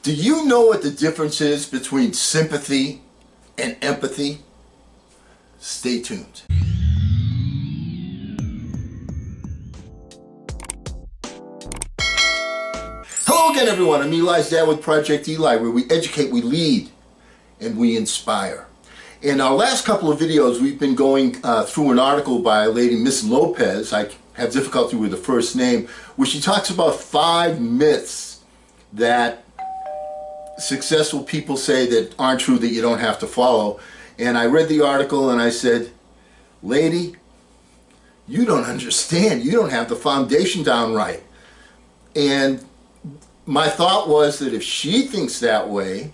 Do you know what the difference is between sympathy and empathy? Stay tuned. Hello again, everyone. I'm Eli's dad with Project Eli, where we educate, we lead, and we inspire. In our last couple of videos, we've been going through an article by a lady, Miss Lopez. I have difficulty with the first name, where she talks about 5 myths that successful people say that aren't true, that you don't have to follow. And I read the article and I said, lady, you don't understand. You don't have the foundation down right. And my thought was that if she thinks that way,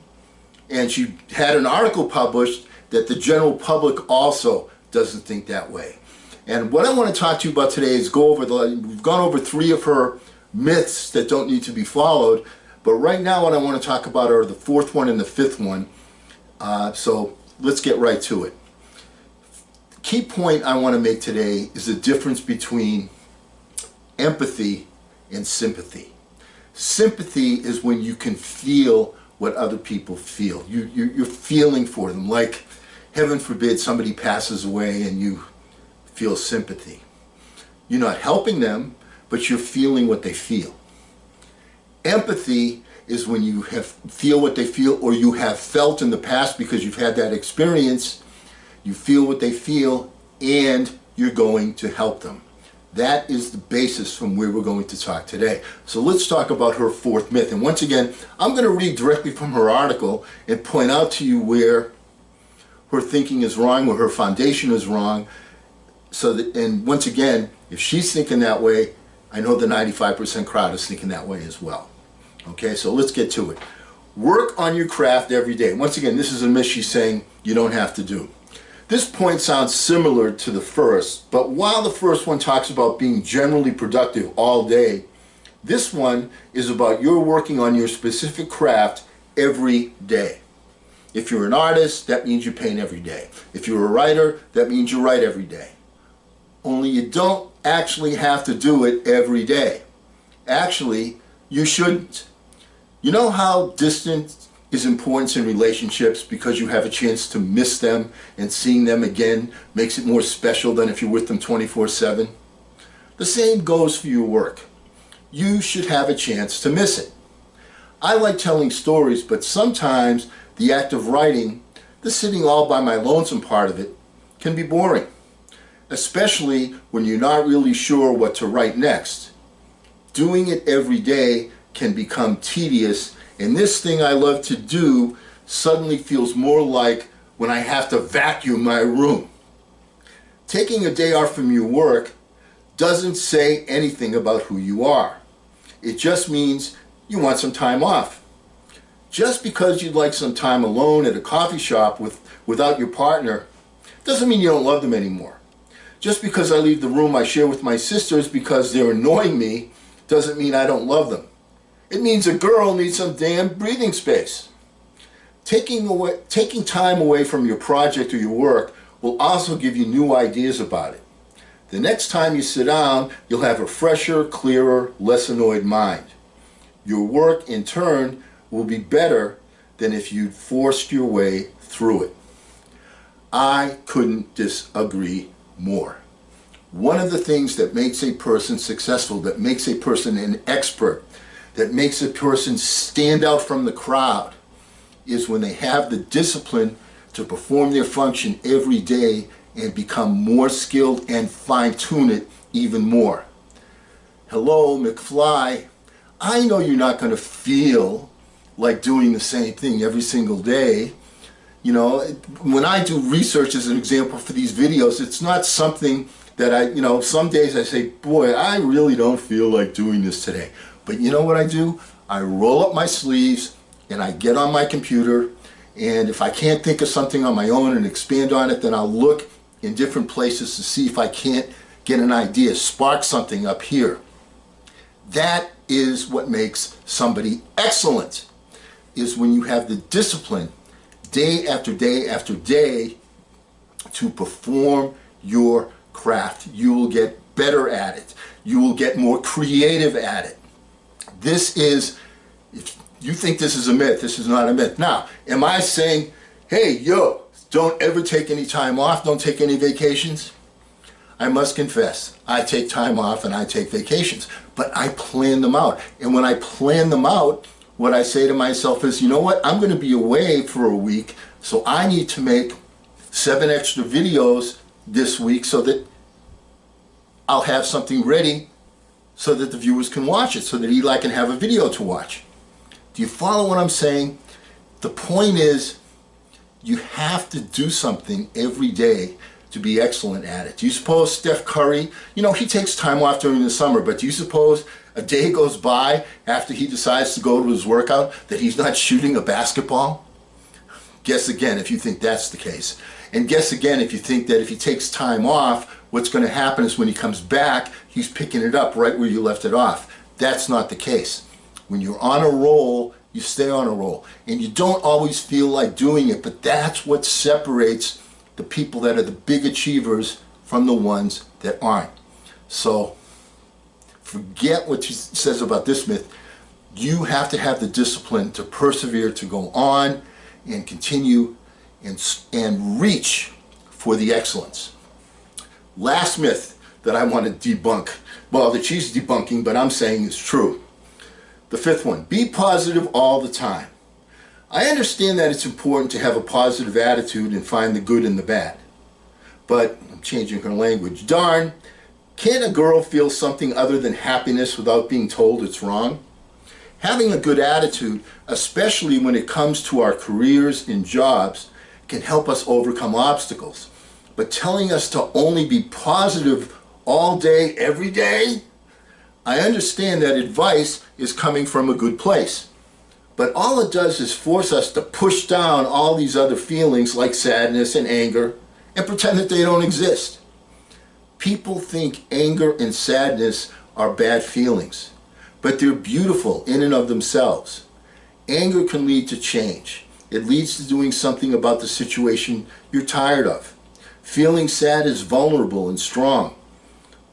and she had an article published, that the general public also doesn't think that way. And what I want to talk to you about today is we've gone over 3 of her myths that don't need to be followed. But right now what I want to talk about are the 4th one and the 5th one. So let's get right to it. Key point I want to make today is the difference between empathy and sympathy. Sympathy is when you can feel what other people feel. You're feeling for them, like heaven forbid somebody passes away and you feel sympathy. You're not helping them, but you're feeling what they feel. Empathy is when you feel what they feel, or you have felt in the past because you've had that experience. You feel what they feel and you're going to help them. That is the basis from where we're going to talk today. So let's talk about her 4th myth. And once again, I'm going to read directly from her article and point out to you where her thinking is wrong, where her foundation is wrong. And once again, if she's thinking that way, I know the 95% crowd is thinking that way as well. Okay, so let's get to it. Work on your craft every day. Once again, this is a myth she's saying you don't have to do. This point sounds similar to the first, but while the first one talks about being generally productive all day, this one is about you're working on your specific craft every day. If you're an artist, that means you paint every day. If you're a writer, that means you write every day. Only you don't actually have to do it every day. Actually, you shouldn't. You know how distance is important in relationships because you have a chance to miss them, and seeing them again makes it more special than if you're with them 24/7? The same goes for your work. You should have a chance to miss it. I like telling stories, but sometimes the act of writing, the sitting all by my lonesome part of it, can be boring, especially when you're not really sure what to write next. Doing it every day can become tedious, and this thing I love to do suddenly feels more like when I have to vacuum my room. Taking a day off from your work doesn't say anything about who you are. It just means you want some time off. Just because you'd like some time alone at a coffee shop without your partner doesn't mean you don't love them anymore. Just because I leave the room I share with my sisters because they're annoying me doesn't mean I don't love them. It means a girl needs some damn breathing space. Taking time away from your project or your work will also give you new ideas about it. The next time you sit down, you'll have a fresher, clearer, less annoyed mind. Your work, in turn, will be better than if you'd forced your way through it. I couldn't disagree more. One of the things that makes a person successful, that makes a person an expert, that makes a person stand out from the crowd, is when they have the discipline to perform their function every day and become more skilled and fine-tune it even more. Hello, McFly. I know you're not going to feel like doing the same thing every single day. You know, when I do research as an example for these videos, it's not something that some days I say, boy, I really don't feel like doing this today. But you know what I do? I roll up my sleeves and I get on my computer, and if I can't think of something on my own and expand on it, then I'll look in different places to see if I can't get an idea, spark something up here. That is what makes somebody excellent, is when you have the discipline day after day after day to perform your craft. You will get better at it. You will get more creative at it. This is, You think this is a myth. This is not a myth. Now, am I saying, hey, yo, don't ever take any time off, don't take any vacations? I must confess, I take time off and I take vacations, but I plan them out. And when I plan them out, what I say to myself is, you know what, I'm going to be away for a week, so I need to make 7 extra videos this week so that I'll have something ready so that the viewers can watch it, so that Eli can have a video to watch. Do you follow what I'm saying? The point is, you have to do something every day to be excellent at it. Do you suppose Steph Curry, he takes time off during the summer, but do you suppose a day goes by after he decides to go to his workout that he's not shooting a basketball? Guess again if you think that's the case. And guess again if you think that if he takes time off, what's going to happen is when he comes back, he's picking it up right where you left it off. That's not the case. When you're on a roll, you stay on a roll. And you don't always feel like doing it, but that's what separates the people that are the big achievers from the ones that aren't. So forget what she says about this myth. You have to have the discipline to persevere, to go on and continue and reach for the excellence. Last myth that I want to debunk, well, that she's debunking, but I'm saying is true. The 5th one, be positive all the time. I understand that it's important to have a positive attitude and find the good in the bad. But, I'm changing her language, darn, can't a girl feel something other than happiness without being told it's wrong? Having a good attitude, especially when it comes to our careers and jobs, can help us overcome obstacles. But telling us to only be positive all day, every day? I understand that advice is coming from a good place. But all it does is force us to push down all these other feelings like sadness and anger and pretend that they don't exist. People think anger and sadness are bad feelings, but they're beautiful in and of themselves. Anger can lead to change. It leads to doing something about the situation you're tired of. Feeling sad is vulnerable and strong.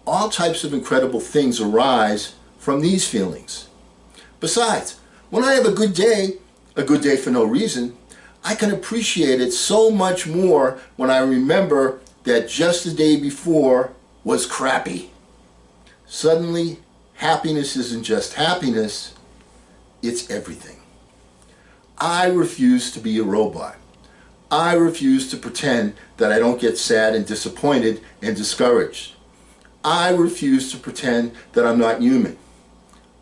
All types of incredible things arise from these feelings. Besides, when I have a good day for no reason, I can appreciate it so much more when I remember that just the day before was crappy. Suddenly, happiness isn't just happiness, it's everything. I refuse to be a robot. I refuse to pretend that I don't get sad and disappointed and discouraged. I refuse to pretend that I'm not human.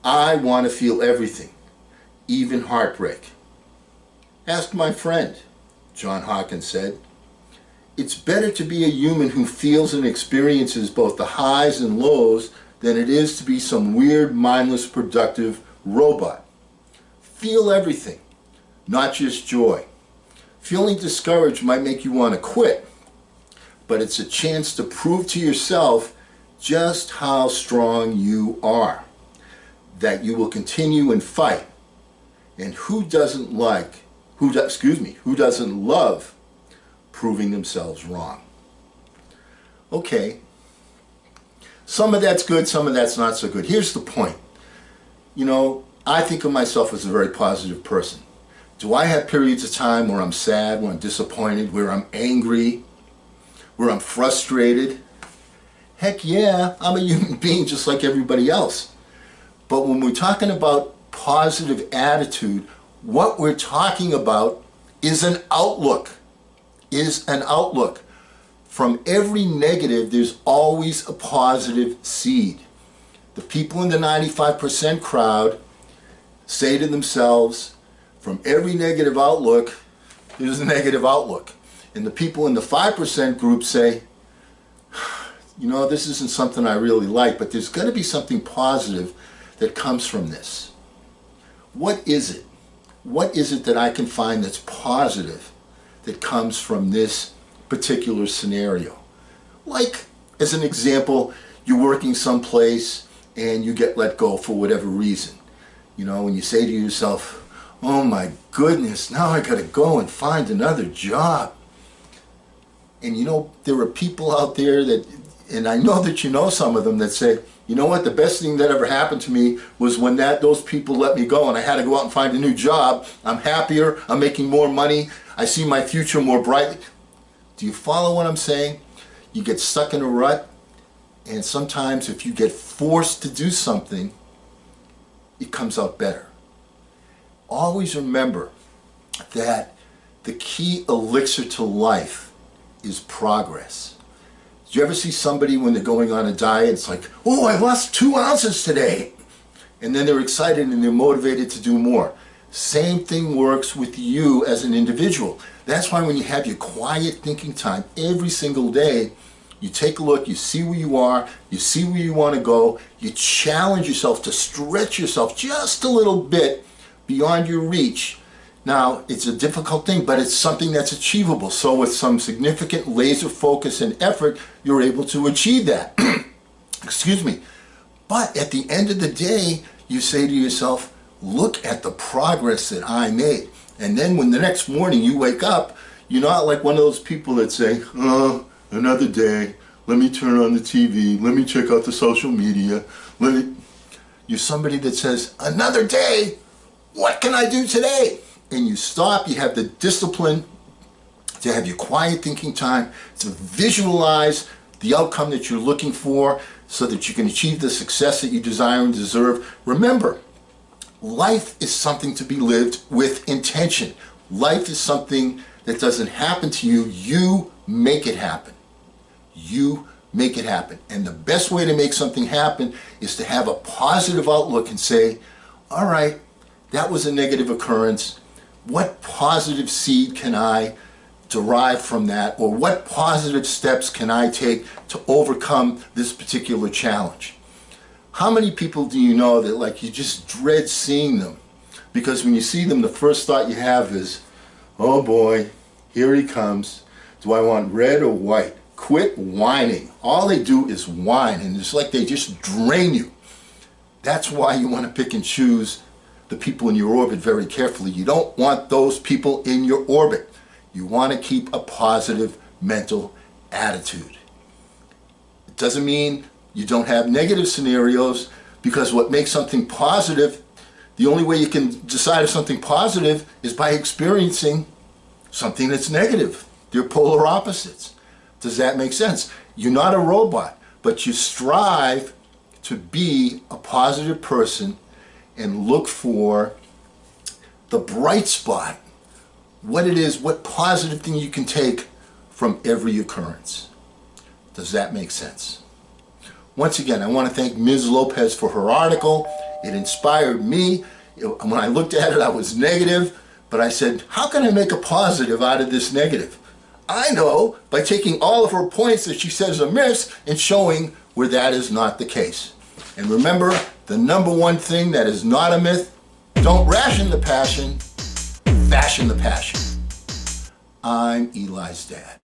I want to feel everything, even heartbreak. Ask my friend, John Hawkins said. It's better to be a human who feels and experiences both the highs and lows than it is to be some weird, mindless, productive robot. Feel everything, not just joy. Feeling discouraged might make you want to quit, but it's a chance to prove to yourself just how strong you are, that you will continue and fight. And who doesn't love proving themselves wrong? Okay, some of that's good, some of that's not so good. Here's the point. I think of myself as a very positive person. Do I have periods of time where I'm sad, where I'm disappointed, where I'm angry, where I'm frustrated? Heck yeah, I'm a human being just like everybody else. But when we're talking about positive attitude, what we're talking about is an outlook. From every negative, there's always a positive seed. The people in the 95% crowd say to themselves, from every negative outlook, there's a negative outlook. And the people in the 5% group say, this isn't something I really like, but there's going to be something positive that comes from this. What is it? What is it that I can find that's positive that comes from this particular scenario? Like, as an example, you're working someplace and you get let go for whatever reason. When you say to yourself, oh my goodness, now I gotta go and find another job. And there are people out there that, and I know that you know some of them, that say, You know what? The best thing that ever happened to me was when those people let me go and I had to go out and find a new job. I'm happier. I'm making more money. I see my future more brightly. Do you follow what I'm saying? You get stuck in a rut, and sometimes if you get forced to do something, it comes out better. Always remember that the key elixir to life is progress. Do you ever see somebody when they're going on a diet, it's like, oh, I lost 2 ounces today. And then they're excited and they're motivated to do more. Same thing works with you as an individual. That's why when you have your quiet thinking time every single day, you take a look, you see where you are, you see where you want to go, you challenge yourself to stretch yourself just a little bit beyond your reach. Now, it's a difficult thing, but it's something that's achievable. So with some significant laser focus and effort, you're able to achieve that. Excuse me. But at the end of the day, you say to yourself, look at the progress that I made. And then when the next morning you wake up, you're not like one of those people that say, oh, another day, let me turn on the TV, let me check out the social media. You're somebody that says, another day, what can I do today? And you stop, you have the discipline to have your quiet thinking time, to visualize the outcome that you're looking for so that you can achieve the success that you desire and deserve. Remember, life is something to be lived with intention. Life is something that doesn't happen to you. You make it happen. You make it happen. And the best way to make something happen is to have a positive outlook and say, all right, that was a negative occurrence. What positive seed can I derive from that? Or what positive steps can I take to overcome this particular challenge? How many people do you know that like you just dread seeing them? Because when you see them, the first thought you have is, oh boy, here he comes. Do I want red or white? Quit whining. All they do is whine, and it's like they just drain you. That's why you want to pick and choose the people in your orbit very carefully. You don't want those people in your orbit. You want to keep a positive mental attitude. It doesn't mean you don't have negative scenarios, because what makes something positive, the only way you can decide if something positive is by experiencing something that's negative. They're polar opposites. Does that make sense? You're not a robot, but you strive to be a positive person and look for the bright spot, what it is, what positive thing you can take from every occurrence. Does that make sense? Once again, I want to thank Ms. Lopez for her article. It inspired me. When I looked at it, I was negative, but I said, how can I make a positive out of this negative? I know, by taking all of her points that she says are myths and showing where that is not the case. And remember, the number one thing that is not a myth, don't ration the passion, fashion the passion. I'm Eli's dad.